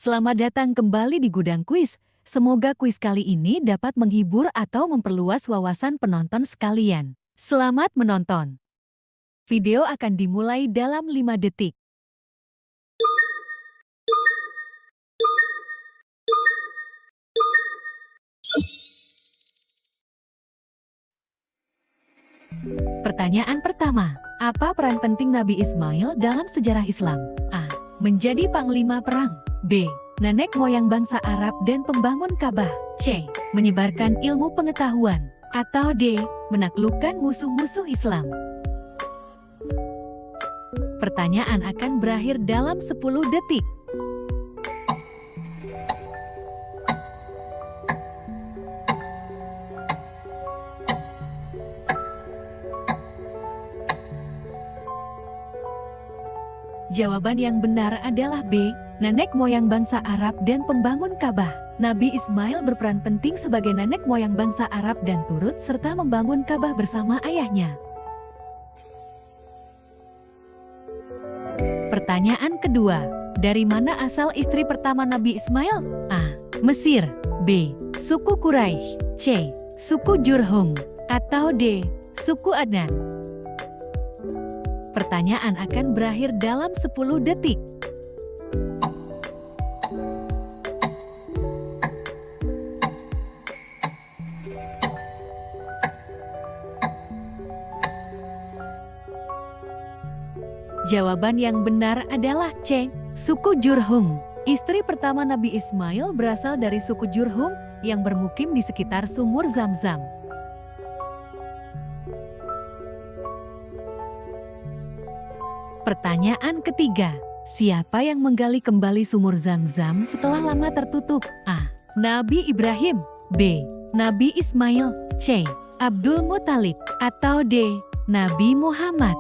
Selamat datang kembali di Gudang Kuis. Semoga kuis kali ini dapat menghibur atau memperluas wawasan penonton sekalian. Selamat menonton. Video akan dimulai dalam 5 detik. Pertanyaan pertama, apa peran penting Nabi Ismail dalam sejarah Islam? A. Menjadi panglima perang. B. Nenek moyang bangsa Arab dan pembangun Ka'bah. C. Menyebarkan ilmu pengetahuan. Atau D. Menaklukkan musuh-musuh Islam. Pertanyaan akan berakhir dalam 10 detik. Jawaban yang benar adalah B. Nenek moyang bangsa Arab dan pembangun Ka'bah. Nabi Ismail berperan penting sebagai nenek moyang bangsa Arab dan turut serta membangun Ka'bah bersama ayahnya. Pertanyaan kedua, dari mana asal istri pertama Nabi Ismail? A. Mesir. B. Suku Quraisy. C. Suku Jurhum. Atau D. Suku Adnan. Pertanyaan akan berakhir dalam 10 detik. Jawaban yang benar adalah C. Suku Jurhum. Istri pertama Nabi Ismail berasal dari suku Jurhum yang bermukim di sekitar sumur Zam-Zam. Pertanyaan ketiga, siapa yang menggali kembali sumur Zam-Zam setelah lama tertutup? A. Nabi Ibrahim. B. Nabi Ismail. C. Abdul Muthalib. Atau D. Nabi Muhammad.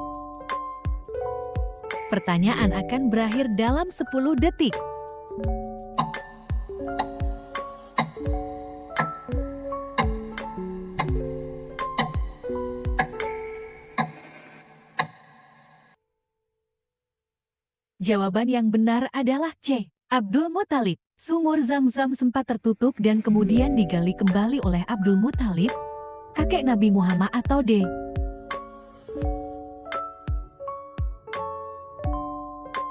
Pertanyaan akan berakhir dalam 10 detik. Jawaban yang benar adalah C. Abdul Muthalib. Sumur Zam-Zam sempat tertutup dan kemudian digali kembali oleh Abdul Muthalib, kakek Nabi Muhammad. Atau D.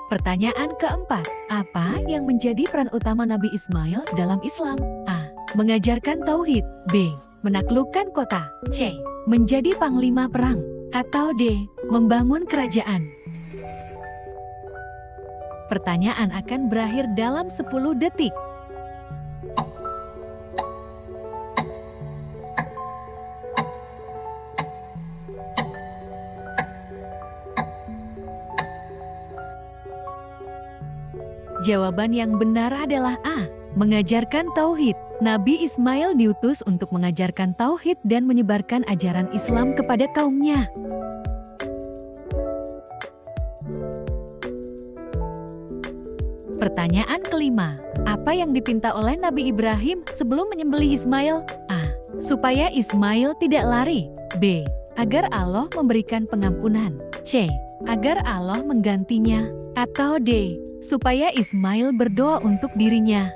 Pertanyaan keempat, apa yang menjadi peran utama Nabi Ismail dalam Islam? A. Mengajarkan tauhid. B. Menaklukkan kota. C. Menjadi panglima perang. Atau D. Membangun kerajaan. Pertanyaan akan berakhir dalam 10 detik. Jawaban yang benar adalah A. Mengajarkan tauhid. Nabi Ismail diutus untuk mengajarkan tauhid dan menyebarkan ajaran Islam kepada kaumnya. Pertanyaan kelima, apa yang dipinta oleh Nabi Ibrahim sebelum menyembelih Ismail? A. Supaya Ismail tidak lari. B. Agar Allah memberikan pengampunan. C. Agar Allah menggantinya. Atau D. Supaya Ismail berdoa untuk dirinya.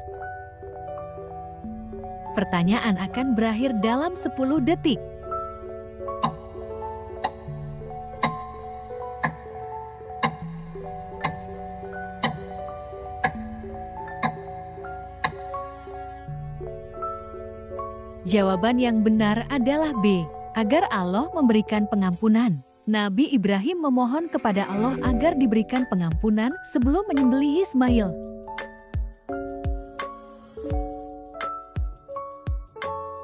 Pertanyaan akan berakhir dalam 10 detik. Jawaban yang benar adalah B. Agar Allah memberikan pengampunan. Nabi Ibrahim memohon kepada Allah agar diberikan pengampunan sebelum menyembelih Ismail.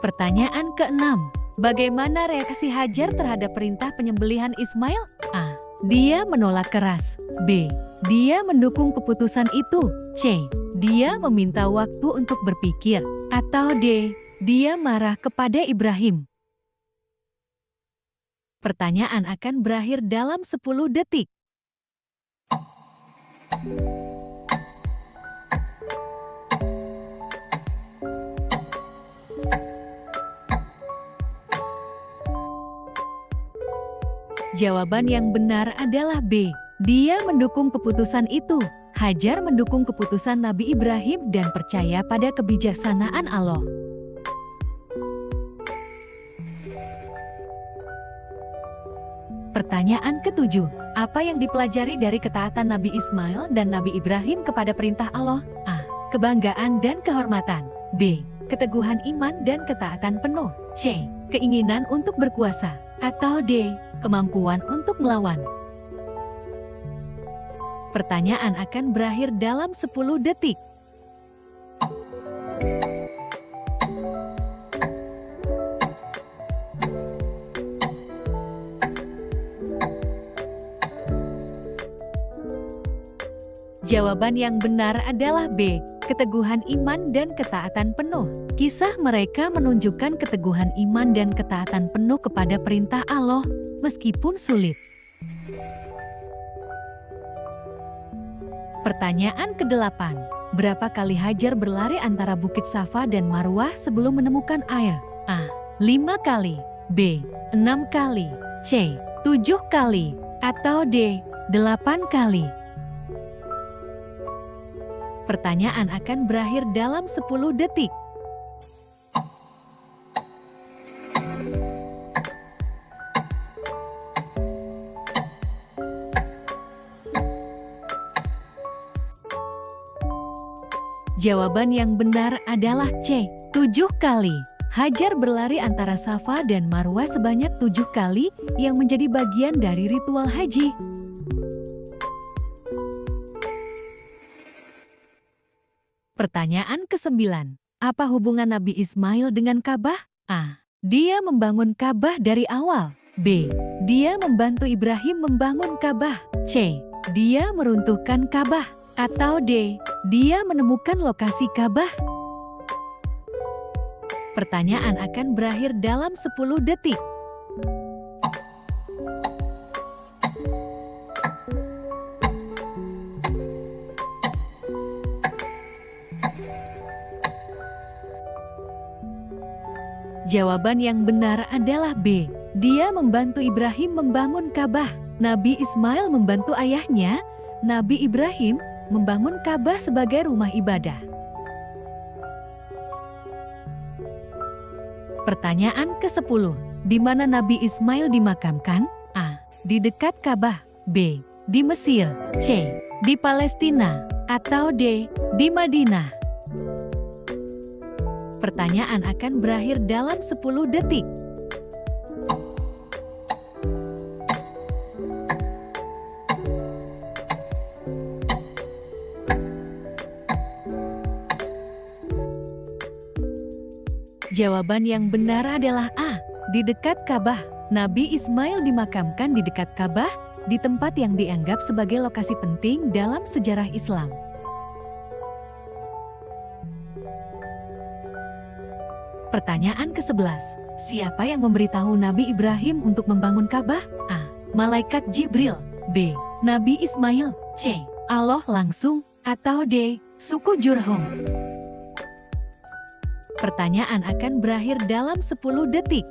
Pertanyaan keenam, bagaimana reaksi Hajar terhadap perintah penyembelihan Ismail? A. Dia menolak keras. B. Dia mendukung keputusan itu. C. Dia meminta waktu untuk berpikir. Atau D. Dia marah kepada Ibrahim. Pertanyaan akan berakhir dalam 10 detik. Jawaban yang benar adalah B. Dia mendukung keputusan itu. Hajar mendukung keputusan Nabi Ibrahim dan percaya pada kebijaksanaan Allah. Pertanyaan ketujuh, apa yang dipelajari dari ketaatan Nabi Ismail dan Nabi Ibrahim kepada perintah Allah? A. Kebanggaan dan kehormatan. B. Keteguhan iman dan ketaatan penuh. C. Keinginan untuk berkuasa. Atau D. Kemampuan untuk melawan. Pertanyaan akan berakhir dalam 10 detik. Jawaban yang benar adalah B. Keteguhan iman dan ketaatan penuh. Kisah mereka menunjukkan keteguhan iman dan ketaatan penuh kepada perintah Allah, meskipun sulit. Pertanyaan ke-8. Berapa kali Hajar berlari antara Bukit Safa dan Marwah sebelum menemukan air? A. 5 kali. B. 6 kali. C. 7 kali. Atau D. 8 kali. Pertanyaan akan berakhir dalam 10 detik. Jawaban yang benar adalah C. 7 kali. Hajar berlari antara Safa dan Marwah sebanyak 7 kali yang menjadi bagian dari ritual haji. Pertanyaan ke-9. Apa hubungan Nabi Ismail dengan Ka'bah? A. Dia membangun Ka'bah dari awal. B. Dia membantu Ibrahim membangun Ka'bah. C. Dia meruntuhkan Ka'bah. Atau D. Dia menemukan lokasi Ka'bah. Pertanyaan akan berakhir dalam 10 detik. Jawaban yang benar adalah B. Dia membantu Ibrahim membangun Ka'bah. Nabi Ismail membantu ayahnya, Nabi Ibrahim, membangun Ka'bah sebagai rumah ibadah. Pertanyaan ke-10. Di mana Nabi Ismail dimakamkan? A. Di dekat Ka'bah. B. Di Mesir. C. Di Palestina. Atau D. Di Madinah. Pertanyaan akan berakhir dalam 10 detik. Jawaban yang benar adalah A. Di dekat Ka'bah. Nabi Ismail dimakamkan di dekat Ka'bah, di tempat yang dianggap sebagai lokasi penting dalam sejarah Islam. Pertanyaan ke-11. Siapa yang memberitahu Nabi Ibrahim untuk membangun Ka'bah? A. Malaikat Jibril. B. Nabi Ismail. C. Allah langsung. Atau D. Suku Jurhum. Pertanyaan akan berakhir dalam 10 detik.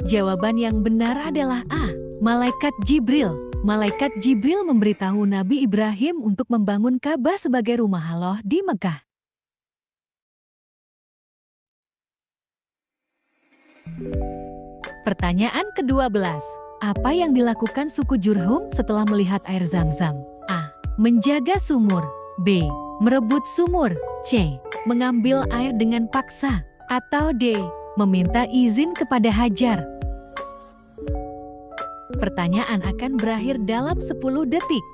Jawaban yang benar adalah A. Malaikat Jibril. Malaikat Jibril memberitahu Nabi Ibrahim untuk membangun Ka'bah sebagai rumah Allah di Mekah. Pertanyaan ke-12. Apa yang dilakukan suku Jurhum setelah melihat air Zam-Zam? A. Menjaga sumur. B. Merebut sumur. C. Mengambil air dengan paksa. Atau D. Meminta izin kepada Hajar. Pertanyaan akan berakhir dalam 10 detik.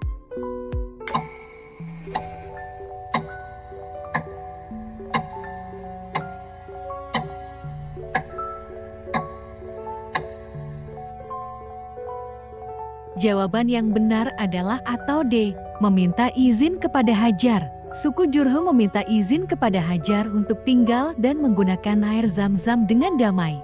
Jawaban yang benar adalah atau D. Meminta izin kepada Hajar. Suku Jurhum meminta izin kepada Hajar untuk tinggal dan menggunakan air Zam-Zam dengan damai.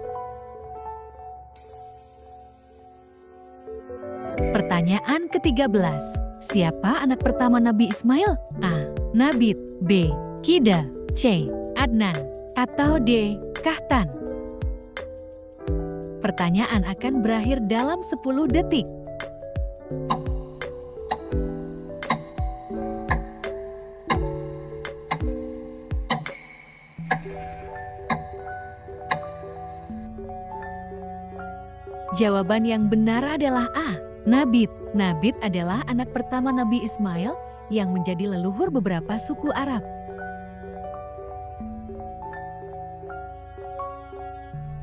Pertanyaan ke-13. Siapa anak pertama Nabi Ismail? A. Nabit. B. Kida, C. Adnan, atau D. Kahtan? Pertanyaan akan berakhir dalam 10 detik. Jawaban yang benar adalah A. Nabit. Nabit adalah anak pertama Nabi Ismail yang menjadi leluhur beberapa suku Arab.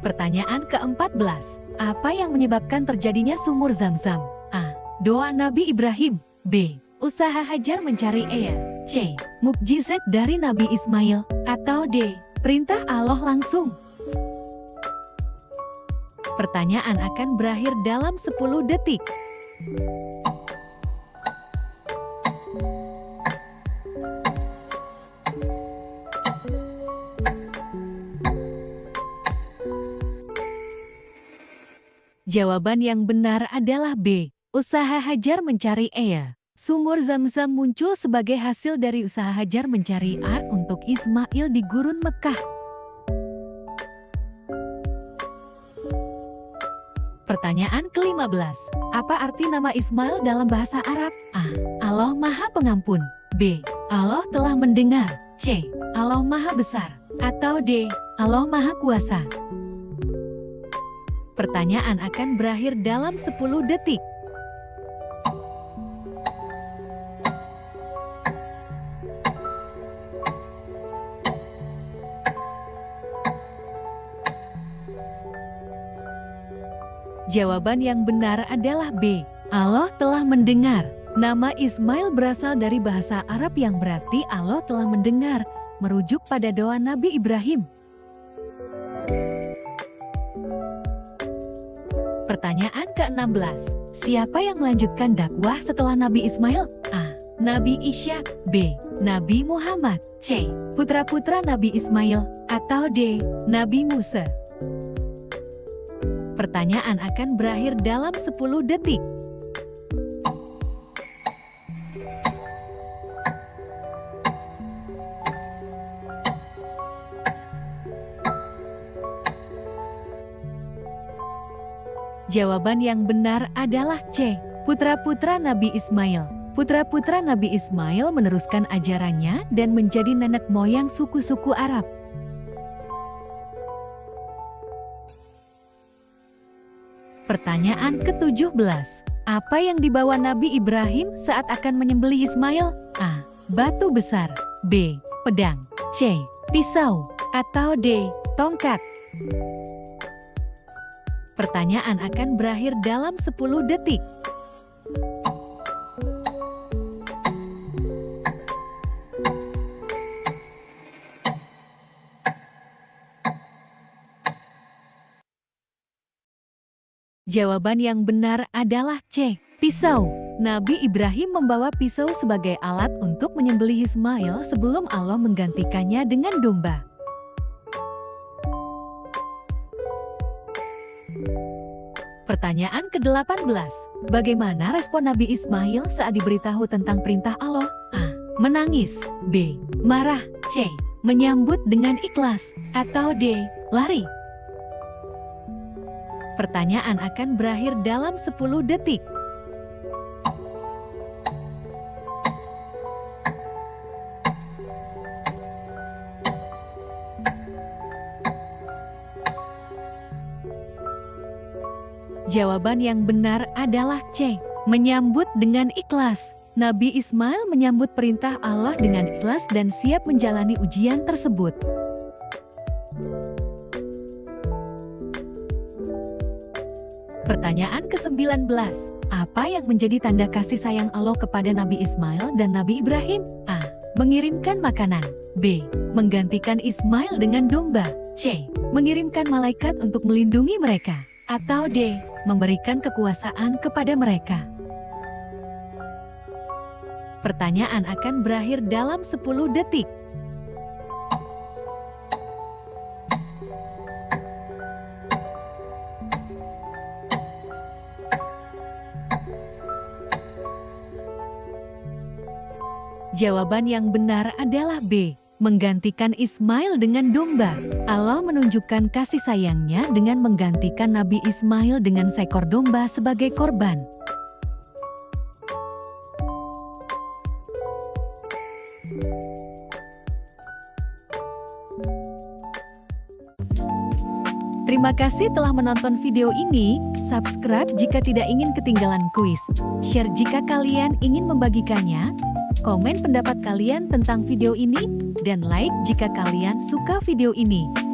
Pertanyaan ke-14. Apa yang menyebabkan terjadinya sumur Zam-Zam? A. Doa Nabi Ibrahim. B. Usaha Hajar mencari Ea. C. Mukjizat dari Nabi Ismail. Atau D. Perintah Allah langsung? Pertanyaan akan berakhir dalam 10 detik. Jawaban yang benar adalah B. Usaha Hajar mencari Ea. Sumur Zam-Zam muncul sebagai hasil dari usaha Hajar mencari air untuk Ismail di gurun Mekah. Pertanyaan ke-15. Apa arti nama Ismail dalam bahasa Arab? A. Allah Maha Pengampun. B. Allah telah mendengar. C. Allah Maha Besar. Atau D. Allah Maha Kuasa? Pertanyaan akan berakhir dalam 10 detik. Jawaban yang benar adalah B. Allah telah mendengar. Nama Ismail berasal dari bahasa Arab yang berarti Allah telah mendengar, merujuk pada doa Nabi Ibrahim. Pertanyaan ke-16. Siapa yang melanjutkan dakwah setelah Nabi Ismail? A. Nabi Ishak. B. Nabi Muhammad. C. Putra-putra Nabi Ismail. Atau D. Nabi Musa? Pertanyaan akan berakhir dalam 10 detik. Jawaban yang benar adalah C. Putra-putra Nabi Ismail. Putra-putra Nabi Ismail meneruskan ajarannya dan menjadi nenek moyang suku-suku Arab. Pertanyaan ke-17. Apa yang dibawa Nabi Ibrahim saat akan menyembelih Ismail? A. Batu besar. B. Pedang. C. Pisau. Atau D. Tongkat? Pertanyaan akan berakhir dalam 10 detik. Jawaban yang benar adalah C. Pisau. Nabi Ibrahim membawa pisau sebagai alat untuk menyembelih Ismail sebelum Allah menggantikannya dengan domba. Pertanyaan ke-18. Bagaimana respon Nabi Ismail saat diberitahu tentang perintah Allah? A. Menangis. B. Marah. C. Menyambut dengan ikhlas. Atau D. Lari? Pertanyaan akan berakhir dalam 10 detik. Jawaban yang benar adalah C. Menyambut dengan ikhlas. Nabi Ismail menyambut perintah Allah dengan ikhlas dan siap menjalani ujian tersebut. Pertanyaan ke-19. Apa yang menjadi tanda kasih sayang Allah kepada Nabi Ismail dan Nabi Ibrahim? A. Mengirimkan makanan. B. Menggantikan Ismail dengan domba. C. Mengirimkan malaikat untuk melindungi mereka. Atau D. Memberikan kekuasaan kepada mereka. Pertanyaan akan berakhir dalam 10 detik. Jawaban yang benar adalah B. menggantikan Ismail dengan domba. Allah menunjukkan kasih sayangnya dengan menggantikan Nabi Ismail dengan seekor domba sebagai korban. Terima kasih telah menonton video ini. Subscribe jika tidak ingin ketinggalan kuis. Share jika kalian ingin membagikannya. Komen pendapat kalian tentang video ini. Dan like jika kalian suka video ini.